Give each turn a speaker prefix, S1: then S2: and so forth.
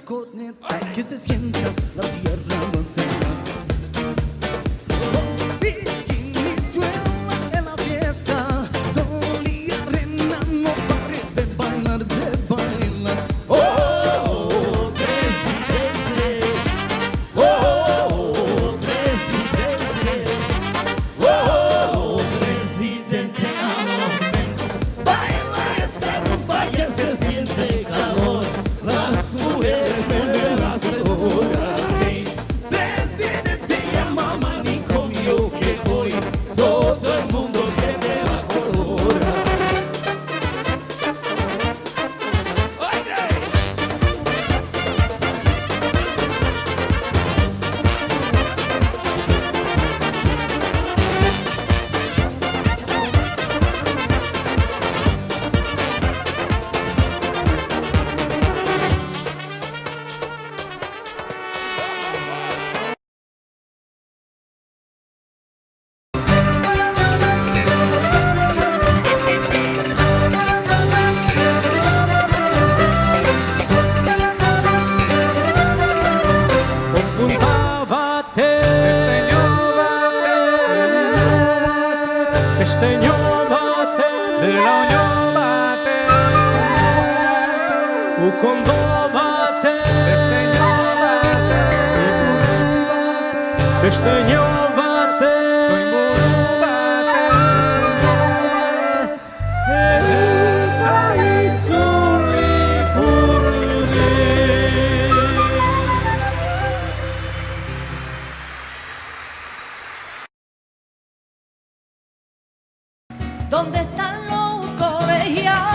S1: cornetas, que se sienta la tierra batear. Los bikinis suenan en la fiesta, sol y arena, no pares de bailar, de bailar. Oh, presidente, oh, presidente, oh, presidente, amor. Baila esta rumba que se siente calor, las mujeres ven las horas. Presidente, llama manicomio que hoy todo el mundo viene a colora.
S2: Pesteño bate, de la unión bate, Ucondo bate, Pesteño bate, soy buru bate,
S3: ¿Dónde están los colegiados?